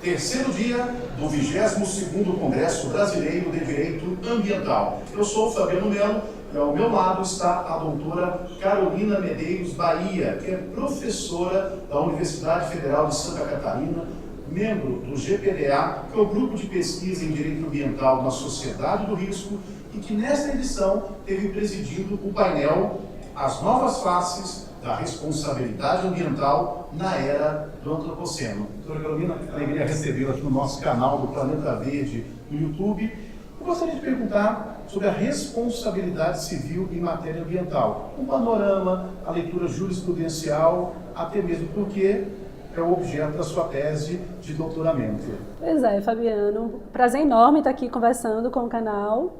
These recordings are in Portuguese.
terceiro dia do 22º Congresso Brasileiro de Direito Ambiental. Eu sou o Fabiano Melo e ao meu lado está a doutora Carolina Medeiros Bahia, que é professora da Universidade Federal de Santa Catarina, membro do GPDA, que é o Grupo de Pesquisa em Direito Ambiental na Sociedade do Risco, e que nesta edição teve presidindo o painel As Novas Faces da Responsabilidade Ambiental na Era do Antropoceno. Doutora Carolina, alegria recebê-la aqui no nosso canal do Planeta Verde no YouTube. Eu gostaria de perguntar sobre a responsabilidade civil em matéria ambiental. Um panorama, a leitura jurisprudencial, até mesmo porque é o objeto da sua tese de doutoramento. Pois é, Fabiano. Prazer enorme estar aqui conversando com o canal.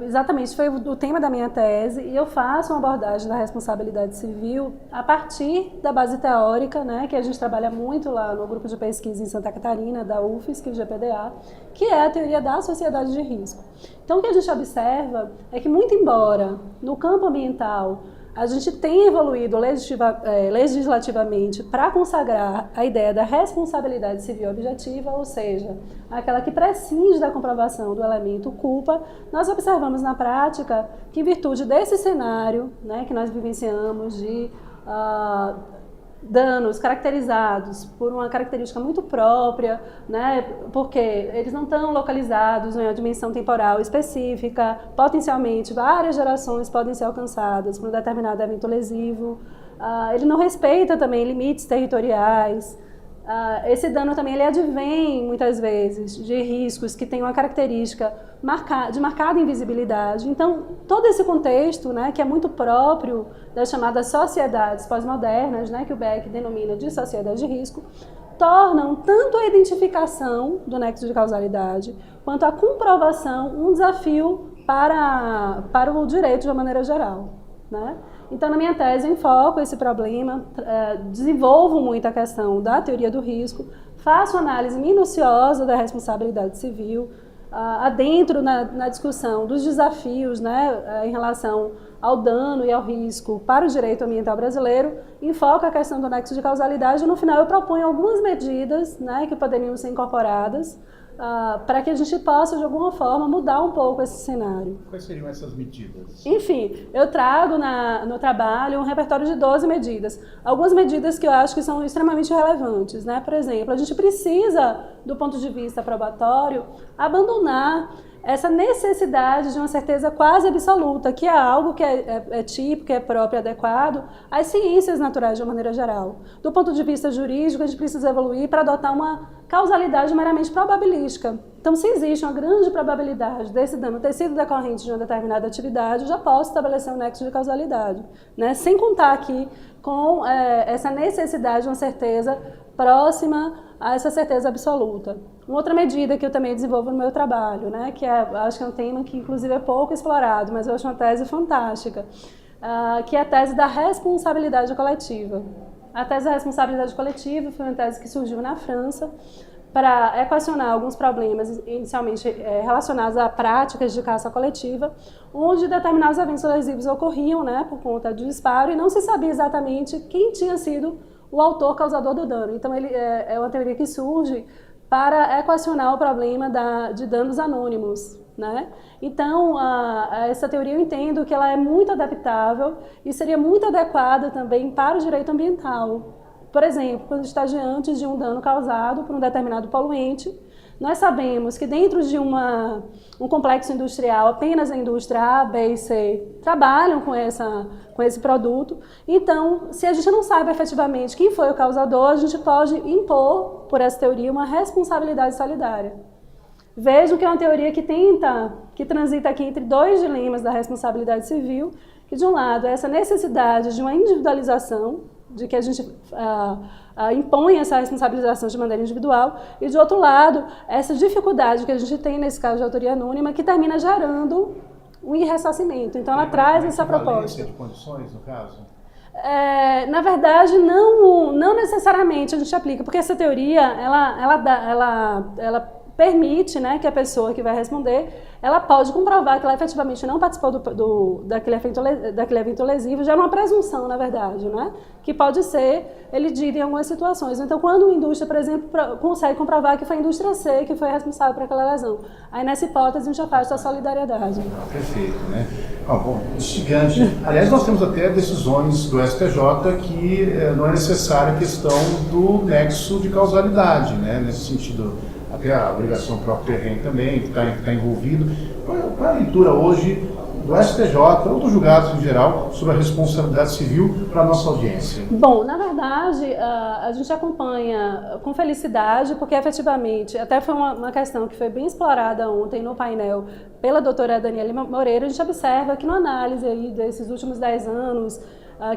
Exatamente, foi o tema da minha tese e eu faço uma abordagem da responsabilidade civil a partir da base teórica, né, que a gente trabalha muito lá no grupo de pesquisa em Santa Catarina, da UFSC, o GPDA, que é a teoria da sociedade de risco. Então o que a gente observa é que, muito embora no campo ambiental a gente tem evoluído legislativamente para consagrar a ideia da responsabilidade civil objetiva, ou seja, aquela que prescinde da comprovação do elemento culpa, nós observamos na prática que, em virtude desse cenário, né, que nós vivenciamos de danos caracterizados por uma característica muito própria, né, porque eles não estão localizados em uma dimensão temporal específica, potencialmente várias gerações podem ser alcançadas por um determinado evento lesivo, ele não respeita também limites territoriais, esse dano também ele advém muitas vezes de riscos que têm uma característica de marcada invisibilidade. Então, todo esse contexto, né, que é muito próprio das chamadas sociedades pós-modernas, né, que o Beck denomina de sociedade de risco, tornam tanto a identificação do nexo de causalidade quanto a comprovação um desafio para o direito de uma maneira geral, né? Então, na minha tese, eu enfoco esse problema, desenvolvo muito a questão da teoria do risco, faço análise minuciosa da responsabilidade civil, adentro na discussão dos desafios, né, em relação ao dano e ao risco para o direito ambiental brasileiro, enfoco a questão do nexo de causalidade e, no final, eu proponho algumas medidas, né, que poderiam ser incorporadas para que a gente possa, de alguma forma, mudar um pouco esse cenário. Quais seriam essas medidas? Enfim, eu trago no trabalho um repertório de 12 medidas. Algumas medidas que eu acho que são extremamente relevantes, né? Por exemplo, a gente precisa, do ponto de vista probatório, abandonar essa necessidade de uma certeza quase absoluta, que é algo que é típico, que é próprio e adequado às ciências naturais de uma maneira geral. Do ponto de vista jurídico, a gente precisa evoluir para adotar uma causalidade meramente probabilística. Então, se existe uma grande probabilidade desse dano ter sido decorrente de uma determinada atividade, eu já posso estabelecer um nexo de causalidade, né? Sem contar aqui com essa necessidade de uma certeza próxima a essa certeza absoluta. Uma outra medida que eu também desenvolvo no meu trabalho, né, que acho que é um tema que inclusive é pouco explorado, mas eu acho uma tese fantástica, que é a tese da responsabilidade coletiva. A tese da responsabilidade coletiva foi uma tese que surgiu na França para equacionar alguns problemas inicialmente relacionados a práticas de caça coletiva, onde determinados eventos lesivos ocorriam, né, por conta do disparo e não se sabia exatamente quem tinha sido o autor causador do dano. Então, ele é uma teoria que surge para equacionar o problema de danos anônimos, né? Então, essa teoria eu entendo que ela é muito adaptável e seria muito adequada também para o direito ambiental. Por exemplo, quando está diante de um dano causado por um determinado poluente, nós sabemos que dentro de um complexo industrial, apenas a indústria A, B e C trabalham com esse produto. Então, se a gente não sabe efetivamente quem foi o causador, a gente pode impor, por essa teoria, uma responsabilidade solidária. Vejam que é uma teoria que transita aqui entre dois dilemas da responsabilidade civil, que de um lado é essa necessidade de uma individualização, de que a gente impõe essa responsabilização de maneira individual, e de outro lado, essa dificuldade que a gente tem nesse caso de autoria anônima, que termina gerando um irressarcimento. Então ela traz essa proposta. De condições, no caso? Na verdade, não necessariamente a gente aplica, porque essa teoria, ela permite, né, que a pessoa que vai responder, ela pode comprovar que ela efetivamente não participou daquele evento lesivo, já é uma presunção, na verdade, né, que pode ser elidida em algumas situações. Então, quando a indústria, por exemplo, consegue comprovar que foi a indústria C que foi responsável por aquela lesão, aí nessa hipótese a gente afasta a solidariedade. Perfeito, né? Bom, instigante. Aliás, nós temos até decisões do STJ que não é necessária a questão do nexo de causalidade, né? Nesse sentido, até a obrigação própria terreno também, que está envolvido. Qual é a leitura hoje do STJ ou dos julgados em geral sobre a responsabilidade civil para a nossa audiência? Bom, na verdade, a gente acompanha com felicidade, porque efetivamente, até foi uma questão que foi bem explorada ontem no painel pela doutora Daniele Moreira, a gente observa que na análise aí desses últimos 10 anos,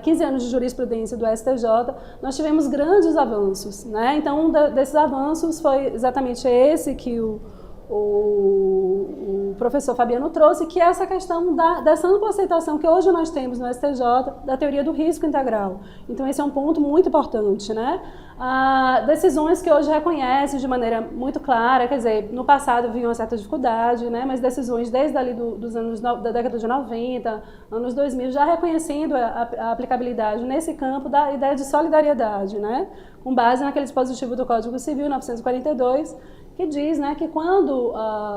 15 anos de jurisprudência do STJ, nós tivemos grandes avanços, né? Então, um desses avanços foi exatamente esse que o professor Fabiano trouxe, que é essa questão dessa ampla aceitação que hoje nós temos no STJ da teoria do risco integral. Então, esse é um ponto muito importante, né? Decisões que hoje reconhecem de maneira muito clara, quer dizer, no passado havia uma certa dificuldade, né? Mas decisões desde ali dos anos da década de 90, anos 2000, já reconhecendo a aplicabilidade nesse campo da ideia de solidariedade, né? Com base naquele dispositivo do Código Civil 942, que diz, né, que quando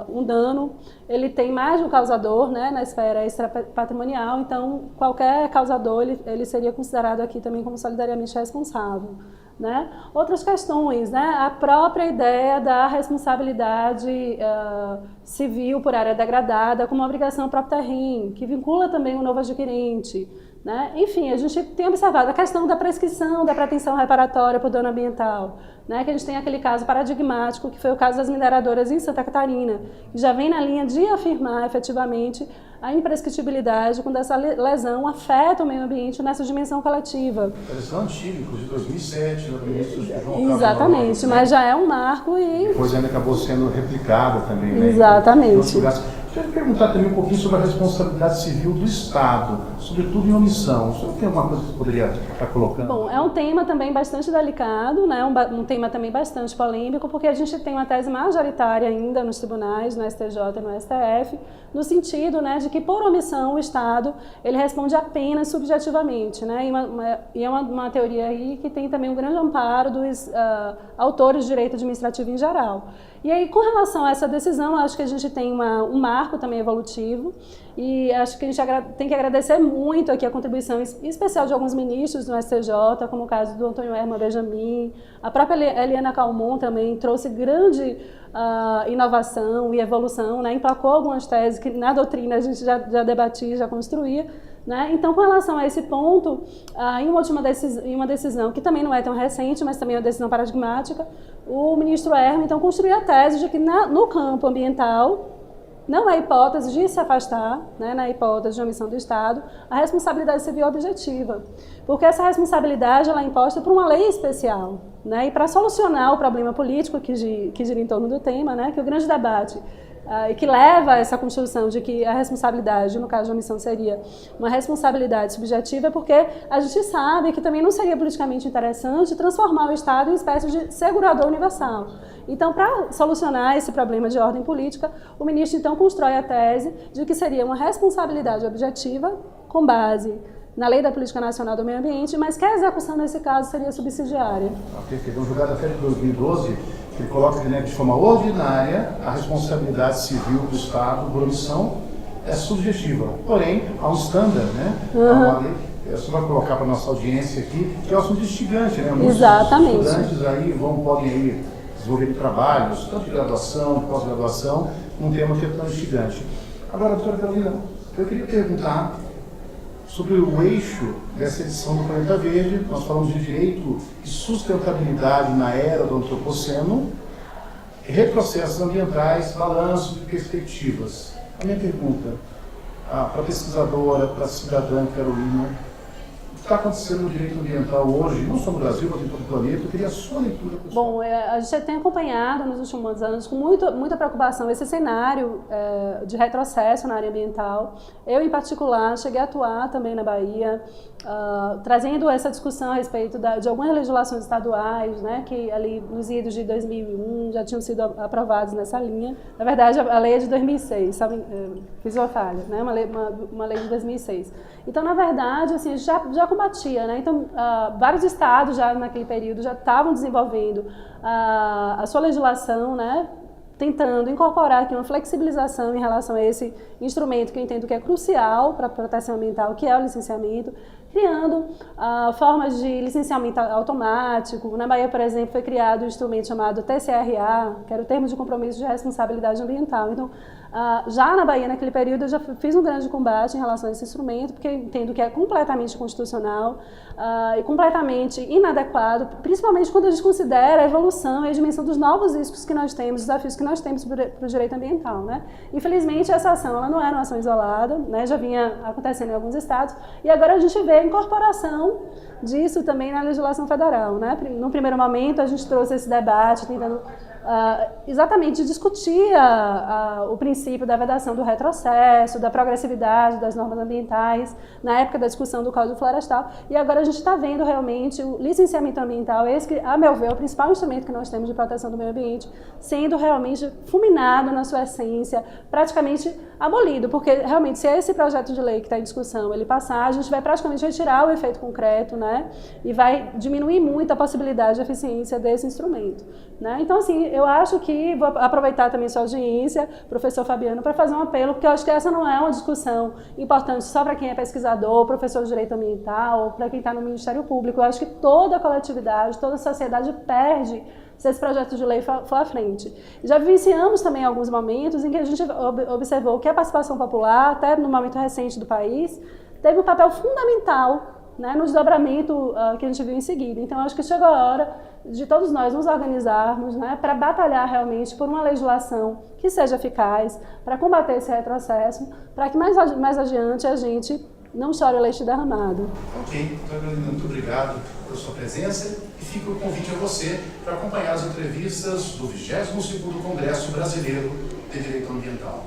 um dano ele tem mais de um causador, né, na esfera extrapatrimonial, então qualquer causador ele seria considerado aqui também como solidariamente responsável, né? Outras questões, né, a própria ideia da responsabilidade civil por área degradada como obrigação própria terreno, que vincula também o novo adquirente, né? Enfim, a gente tem observado a questão da prescrição da pretensão reparatória por dano ambiental, né? Que a gente tem aquele caso paradigmático, que foi o caso das mineradoras em Santa Catarina, que já vem na linha de afirmar efetivamente a imprescritibilidade quando essa lesão afeta o meio ambiente nessa dimensão coletiva. A lesão antiga, inclusive 2007, no ministro João Exatamente, Carlos, mas já é um marco e... depois ainda acabou sendo replicada também, né? Exatamente. Eu queria perguntar também um pouquinho sobre a responsabilidade civil do Estado, sobretudo em omissão. O senhor tem alguma coisa que você poderia estar colocando? Bom, é um tema também bastante delicado, né? Um tema também bastante polêmico, porque a gente tem uma tese majoritária ainda nos tribunais, no STJ e no STF, no sentido, né, de que por omissão o Estado ele responde apenas subjetivamente, né? E é uma teoria aí que tem também um grande amparo dos autores de direito administrativo em geral. E aí, com relação a essa decisão, acho que a gente tem um marco também evolutivo e acho que a gente tem que agradecer muito aqui a contribuição especial de alguns ministros no STJ, como o caso do Antônio Herman Benjamin, a própria Eliana Calmon também trouxe grande inovação e evolução, né? Emplacou algumas teses que na doutrina a gente já debatia, já construía, né? Então, com relação a esse ponto, em uma decisão que também não é tão recente, mas também é uma decisão paradigmática, o ministro Herman, então, construiu a tese de que no campo ambiental não há hipótese de se afastar, né, na hipótese de omissão do Estado, a responsabilidade civil objetiva, porque essa responsabilidade ela é imposta por uma lei especial, né, e para solucionar o problema político que gira em torno do tema, né, que o grande debate e que leva a essa construção de que a responsabilidade, no caso de omissão, seria uma responsabilidade subjetiva, porque a gente sabe que também não seria politicamente interessante transformar o Estado em uma espécie de segurador universal. Então, para solucionar esse problema de ordem política, o ministro, então, constrói a tese de que seria uma responsabilidade objetiva com base na Lei da Política Nacional do Meio Ambiente, mas que a execução, nesse caso, seria subsidiária. Perfeito. Um julgado até de 2012, ele coloca que, né, de forma ordinária, a responsabilidade civil do Estado por omissão é subjetiva. Porém, há um standard, né? Há uma lei, você vai colocar para a nossa audiência aqui, que é o assunto instigante, né? Muitos estudantes aí podem aí desenvolver trabalhos, tanto de graduação, de pós-graduação, num tema que é tão instigante. Agora, doutora Carolina, eu queria perguntar sobre o eixo dessa edição do Planeta Verde. Nós falamos de direito e sustentabilidade na era do antropoceno, retrocessos ambientais, balanços e perspectivas. A minha pergunta para a pesquisadora, para a cidadã Carolina, está acontecendo no direito ambiental hoje, não só no Brasil, mas em todo o planeta? Eu queria a sua leitura, pessoal. Bom, a gente tem acompanhado nos últimos anos com muita preocupação esse cenário de retrocesso na área ambiental. Eu, em particular, cheguei a atuar também na Bahia, trazendo essa discussão a respeito de algumas legislações estaduais, né, que ali nos idos de 2001 já tinham sido aprovados nessa linha. Na verdade, a lei é de 2006, sabe? Fiz uma falha, né? Uma lei de 2006. Então, na verdade, assim, já combatia, né? Então, vários estados já naquele período já estavam desenvolvendo a sua legislação, né? Tentando incorporar aqui uma flexibilização em relação a esse instrumento que eu entendo que é crucial para a proteção ambiental, que é o licenciamento, criando formas de licenciamento automático. Na Bahia, por exemplo, foi criado um instrumento chamado TCRA, que era o Termo de Compromisso de Responsabilidade Ambiental. Então, já na Bahia, naquele período, eu já fiz um grande combate em relação a esse instrumento, porque eu entendo que é completamente inconstitucional e completamente inadequado, principalmente quando a gente considera a evolução e a dimensão dos novos riscos que nós temos, desafios que nós temos para o direito ambiental, né? Infelizmente, essa ação ela não era uma ação isolada, né? Já vinha acontecendo em alguns estados, e agora a gente vê a incorporação disso também na legislação federal, né? No primeiro momento, a gente trouxe esse debate, tentando exatamente discutir o princípio da vedação do retrocesso, da progressividade das normas ambientais, na época da discussão do Código Florestal, e agora a gente está vendo realmente o licenciamento ambiental, esse que, a meu ver, é o principal instrumento que nós temos de proteção do meio ambiente, sendo realmente fulminado na sua essência, praticamente abolido, porque realmente se esse projeto de lei que está em discussão ele passar, a gente vai praticamente retirar o efeito concreto, né, e vai diminuir muito a possibilidade de eficiência desse instrumento, né? Então, assim, eu acho que vou aproveitar também sua audiência, professor Fabiano, para fazer um apelo, porque eu acho que essa não é uma discussão importante só para quem é pesquisador, professor de direito ambiental, ou para quem está no Ministério Público. Eu acho que toda a coletividade, toda a sociedade perde se esse projeto de lei for à frente. Já vivenciamos também alguns momentos em que a gente observou que a participação popular, até no momento recente do país, teve um papel fundamental, né, no desdobramento que a gente viu em seguida. Então, acho que chegou a hora de todos nós nos organizarmos, né, para batalhar realmente por uma legislação que seja eficaz, para combater esse retrocesso, para que mais adiante a gente não chore o leite derramado. Ok, Carolina, muito obrigado pela sua presença e fica o convite a você para acompanhar as entrevistas do 22º Congresso Brasileiro de Direito Ambiental.